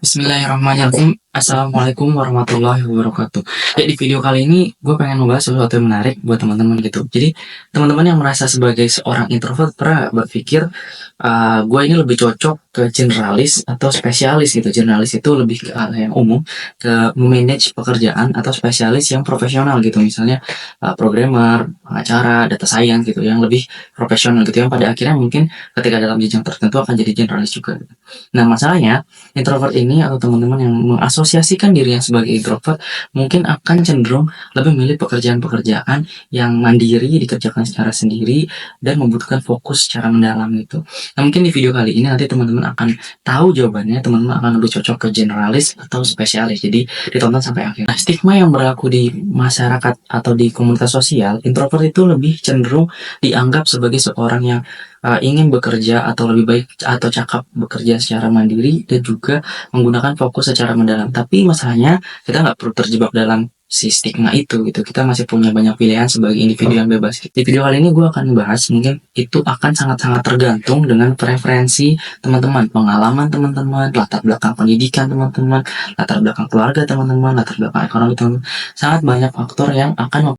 Bismillahirrahmanirrahim. Assalamualaikum warahmatullahi wabarakatuh. Ya, di video kali ini gue pengen membahas sesuatu yang menarik buat teman-teman gitu. Jadi teman-teman yang merasa sebagai seorang introvert pernah berpikir, gue ini lebih cocok ke generalis atau spesialis gitu. Generalis itu lebih ke hal yang umum, ke manage pekerjaan, atau spesialis yang profesional gitu. Misalnya programmer, pengacara, data science gitu, yang lebih profesional gitu. Yang pada akhirnya mungkin ketika dalam jenjang tertentu akan jadi generalis juga. Gitu. Nah, masalahnya introvert ini atau teman-teman yang mengasosiasikan dirinya sebagai introvert mungkin akan cenderung lebih memilih pekerjaan-pekerjaan yang mandiri, dikerjakan secara sendiri, dan membutuhkan fokus secara mendalam gitu. Nah, mungkin di video kali ini nanti teman-teman akan tahu jawabannya, teman-teman akan lebih cocok ke generalis atau spesialis. Jadi ditonton sampai akhir. Nah, stigma yang berlaku di masyarakat atau di komunitas sosial, introvert itu lebih cenderung dianggap sebagai seorang yang ingin bekerja atau lebih baik atau cakap bekerja secara mandiri dan juga menggunakan fokus secara mendalam. Tapi masalahnya kita nggak perlu terjebak dalam si stigma itu gitu. Kita masih punya banyak pilihan sebagai individu yang bebas. Di video kali ini gue akan bahas mungkin itu akan sangat-sangat tergantung dengan preferensi teman-teman, pengalaman teman-teman, latar belakang pendidikan teman-teman, latar belakang keluarga teman-teman, latar belakang ekonomi teman-teman. Sangat banyak faktor yang akan.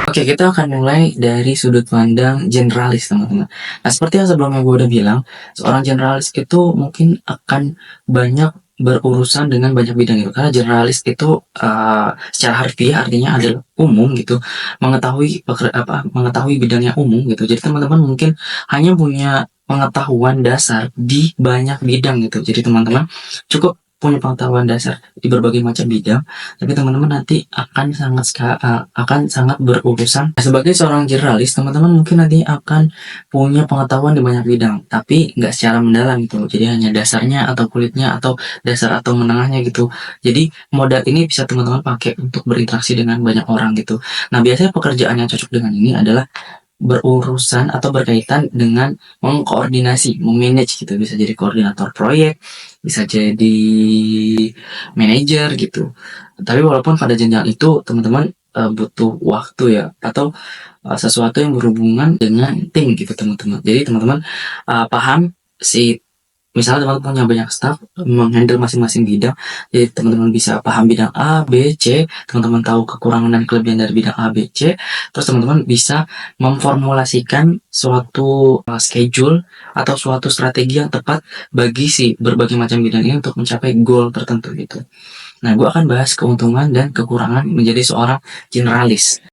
Oke, kita akan mulai dari sudut pandang generalis, teman-teman. Nah, seperti yang sebelumnya gue udah bilang, seorang generalis itu mungkin akan banyak berurusan dengan banyak bidang gitu. Karena generalis itu secara harfiah artinya adalah umum gitu, mengetahui bidang yang umum gitu. Jadi teman-teman mungkin hanya punya pengetahuan dasar di banyak bidang gitu. Jadi teman-teman cukup punya pengetahuan dasar di berbagai macam bidang, tapi teman-teman nanti akan sangat berurusan sebagai seorang generalis. Teman-teman mungkin nanti akan punya pengetahuan di banyak bidang, tapi nggak secara mendalam gitu. Jadi hanya dasarnya atau kulitnya atau dasar atau menengahnya gitu. Jadi modal ini bisa teman-teman pakai untuk berinteraksi dengan banyak orang gitu. Nah, biasanya pekerjaan yang cocok dengan ini adalah berurusan atau berkaitan dengan mengkoordinasi, memanage gitu. Bisa jadi koordinator proyek, bisa jadi manajer gitu. Tapi walaupun pada jenjang itu teman-teman butuh waktu ya, atau sesuatu yang berhubungan dengan tim gitu teman-teman. Jadi teman-teman paham si. Misalnya teman-teman punya banyak staff, menghandle masing-masing bidang, jadi teman-teman bisa paham bidang A, B, C, teman-teman tahu kekurangan dan kelebihan dari bidang A, B, C, terus teman-teman bisa memformulasikan suatu schedule atau suatu strategi yang tepat bagi si berbagai macam bidang ini untuk mencapai goal tertentu gitu. Nah, gue akan bahas keuntungan dan kekurangan menjadi seorang generalis.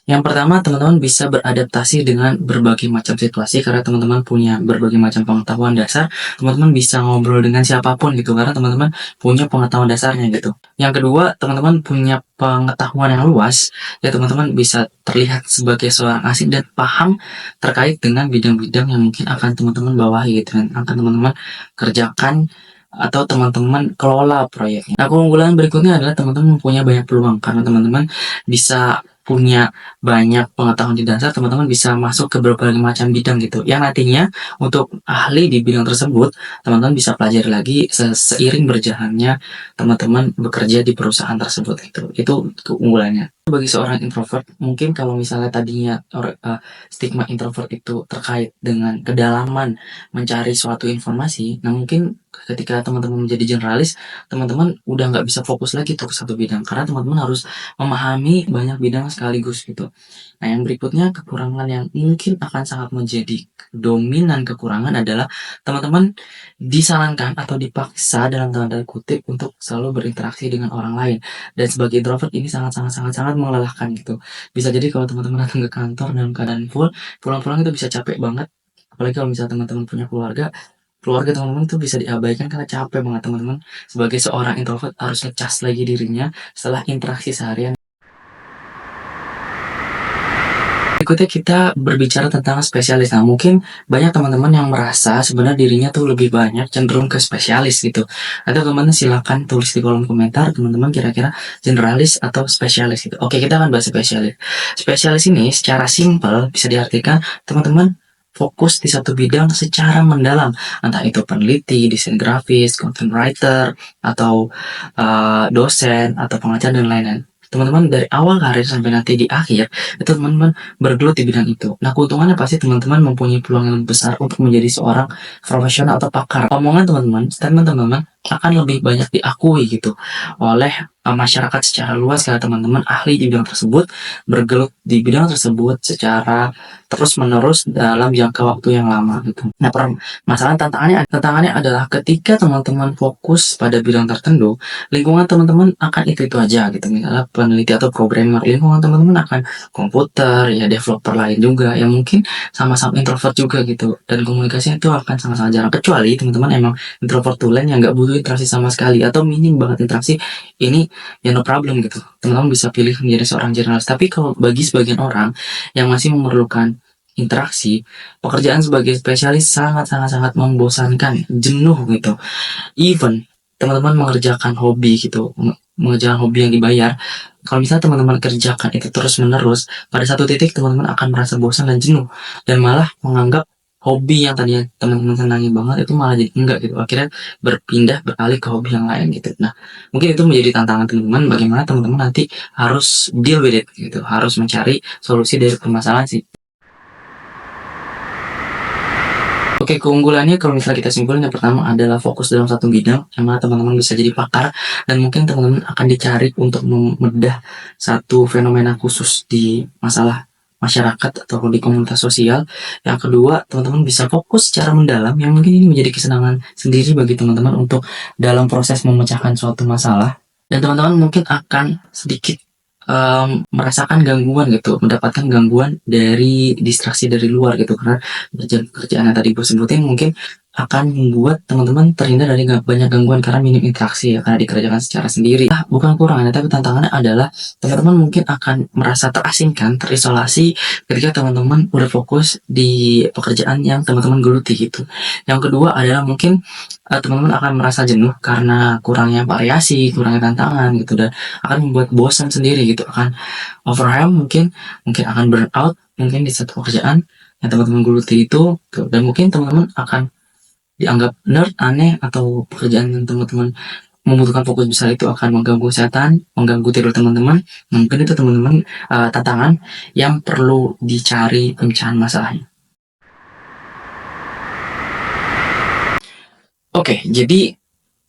Yang pertama, teman-teman bisa beradaptasi dengan berbagai macam situasi karena teman-teman punya berbagai macam pengetahuan dasar. Teman-teman bisa ngobrol dengan siapapun gitu karena teman-teman punya pengetahuan dasarnya gitu. Yang kedua, teman-teman punya pengetahuan yang luas, ya teman-teman bisa terlihat sebagai seorang asing dan paham terkait dengan bidang-bidang yang mungkin akan teman-teman bawahi gitu kan, akan teman-teman kerjakan atau teman-teman kelola proyeknya. Nah, keunggulan berikutnya adalah teman-teman mempunyai banyak peluang karena teman-teman bisa punya banyak pengetahuan di dasar, teman-teman bisa masuk ke berbagai macam bidang gitu. Yang nantinya untuk ahli di bidang tersebut, teman-teman bisa pelajari lagi seiring berjalannya teman-teman bekerja di perusahaan tersebut gitu. Itu keunggulannya. Bagi seorang introvert, mungkin kalau misalnya tadinya stigma introvert itu terkait dengan kedalaman mencari suatu informasi, nah mungkin ketika teman-teman menjadi generalis, teman-teman udah nggak bisa fokus lagi tuh ke satu bidang karena teman-teman harus memahami banyak bidang sekaligus gitu. Nah, yang berikutnya kekurangan yang mungkin akan sangat menjadi dominan kekurangan adalah teman-teman disarankan atau dipaksa dalam tanda kutip untuk selalu berinteraksi dengan orang lain. Dan sebagai introvert ini sangat melelahkan gitu. Bisa jadi kalau teman-teman datang ke kantor dalam keadaan full, pulang-pulang itu bisa capek banget. Apalagi kalau misalnya teman-teman punya keluarga teman-teman tuh bisa diabaikan karena capek banget teman-teman. Sebagai seorang introvert harus ngecas lagi dirinya setelah interaksi seharian. Berikutnya kita berbicara tentang spesialis. Nah, mungkin banyak teman-teman yang merasa sebenarnya dirinya tuh lebih banyak cenderung ke spesialis gitu. Atau teman-teman silakan tulis di kolom komentar teman-teman kira-kira generalis atau spesialis gitu. Oke, kita akan bahas spesialis. Spesialis ini secara simpel bisa diartikan teman-teman fokus di satu bidang secara mendalam, entah itu peneliti, desain grafis, content writer, atau dosen, atau pengajar dan lain-lain. teman-teman dari awal karir sampai nanti di akhir, itu teman-teman bergelut di bidang itu. Nah, keuntungannya pasti teman-teman mempunyai peluang yang lebih besar untuk menjadi seorang profesional atau pakar. Omongan teman-teman, statement teman-teman akan lebih banyak diakui gitu oleh masyarakat secara luas karena teman-teman ahli di bidang tersebut, bergelut di bidang tersebut secara terus-menerus dalam jangka waktu yang lama gitu. Nah, permasalahan tantangannya adalah ketika teman-teman fokus pada bidang tertentu, lingkungan teman-teman akan itu-itu aja gitu. Misalnya peneliti atau programmer, lingkungan teman-teman akan komputer, ya developer lain juga yang mungkin sama-sama introvert juga gitu. Dan komunikasinya itu akan sangat-sangat jarang. Kecuali teman-teman emang introvert tulen yang nggak butuh interaksi sama sekali atau minim banget interaksi, ini ya no problem gitu. Teman-teman bisa pilih menjadi seorang jurnalis. Tapi kalau bagi sebagian orang yang masih memerlukan interaksi, pekerjaan sebagai spesialis sangat-sangat membosankan, jenuh gitu. Even teman-teman mengerjakan hobi gitu, mengerjakan hobi yang dibayar, kalau misalnya teman-teman kerjakan itu terus-menerus, pada satu titik teman-teman akan merasa bosan dan jenuh, dan malah menganggap hobi yang tadinya teman-teman senangi banget itu malah jadi enggak gitu. Akhirnya beralih ke hobi yang lain gitu. Nah, mungkin itu menjadi tantangan teman-teman, bagaimana teman-teman nanti harus deal with it gitu, harus mencari solusi dari permasalahan sih. Oke, keunggulannya kalau misalnya kita simpulin, yang pertama adalah fokus dalam satu bidang, yang mana teman-teman bisa jadi pakar, dan mungkin teman-teman akan dicari untuk membedah satu fenomena khusus di masalah masyarakat atau di komunitas sosial. Yang kedua, teman-teman bisa fokus secara mendalam, yang mungkin ini menjadi kesenangan sendiri bagi teman-teman untuk dalam proses memecahkan suatu masalah. Dan teman-teman mungkin akan sedikit merasakan gangguan gitu, mendapatkan gangguan dari distraksi dari luar gitu, karena pekerjaan yang tadi gue sebutin mungkin akan membuat teman-teman terhindar dari banyak gangguan karena minim interaksi ya, karena dikerjakan secara sendiri. Bukan kurangannya, tapi tantangannya adalah teman-teman mungkin akan merasa terasingkan, terisolasi ketika teman-teman udah fokus di pekerjaan yang teman-teman geluti gitu. Yang kedua adalah mungkin teman-teman akan merasa jenuh karena kurangnya variasi, kurangnya tantangan gitu, dan akan membuat bosan sendiri gitu, akan overwhelm, mungkin akan burn out mungkin di satu pekerjaan yang teman-teman geluti itu, dan mungkin teman-teman akan dianggap nerd, aneh, atau pekerjaan yang teman-teman membutuhkan fokus besar itu akan mengganggu kesehatan, mengganggu tidur teman-teman. Mungkin itu teman-teman tantangan yang perlu dicari pemecahan masalahnya. Oke, jadi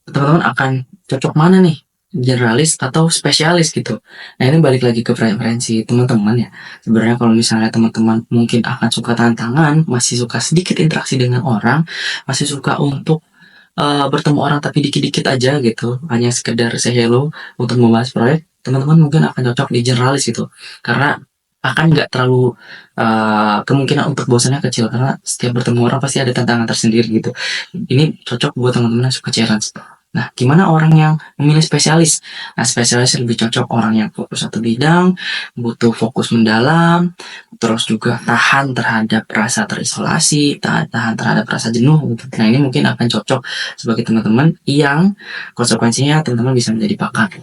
teman-teman akan cocok mana nih? Generalis atau spesialis gitu. Nah, ini balik lagi ke preferensi teman-teman ya. Sebenarnya kalau misalnya teman-teman mungkin akan suka tantangan, masih suka sedikit interaksi dengan orang, masih suka untuk bertemu orang tapi dikit-dikit aja gitu, hanya sekedar say hello untuk membahas proyek, teman-teman mungkin akan cocok di generalis gitu. Karena akan nggak terlalu kemungkinan untuk bosannya kecil, karena setiap bertemu orang pasti ada tantangan tersendiri gitu. Ini cocok buat teman-teman yang suka challenge. Nah, gimana orang yang memilih spesialis? Nah, spesialis lebih cocok orang yang fokus satu bidang, butuh fokus mendalam, terus juga tahan terhadap rasa terisolasi, tahan terhadap rasa jenuh gitu. Nah, ini mungkin akan cocok sebagai teman-teman yang konsekuensinya teman-teman bisa menjadi pakar.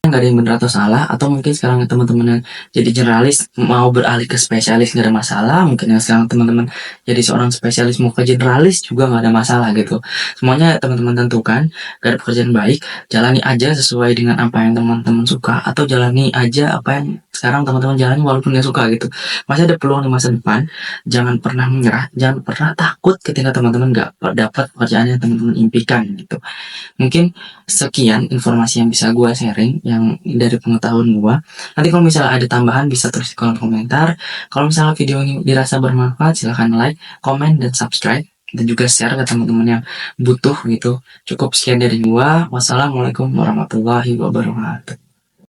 Nggak ada yang benar atau salah, atau mungkin sekarang teman-teman yang jadi generalis mau beralih ke spesialis nggak ada masalah, mungkin yang sekarang teman-teman jadi seorang spesialis mau ke generalis juga nggak ada masalah gitu. Semuanya teman-teman tentukan, gak ada pekerjaan baik, jalani aja sesuai dengan apa yang teman-teman suka, atau jalani aja apa yang sekarang teman-teman jalani walaupun nggak suka gitu. Masih ada peluang di masa depan, jangan pernah menyerah, jangan pernah takut ketika teman-teman nggak dapat pekerjaan yang teman-teman impikan gitu. Mungkin sekian informasi yang bisa gue sharing yang dari pengetahuan gue. Nanti kalau misalnya ada tambahan bisa tulis di kolom komentar. Kalau misalnya video ini dirasa bermanfaat, silahkan like, komen, dan subscribe. Dan juga share ke teman-teman yang butuh gitu. Cukup sekian dari gue. Wassalamualaikum warahmatullahi wabarakatuh.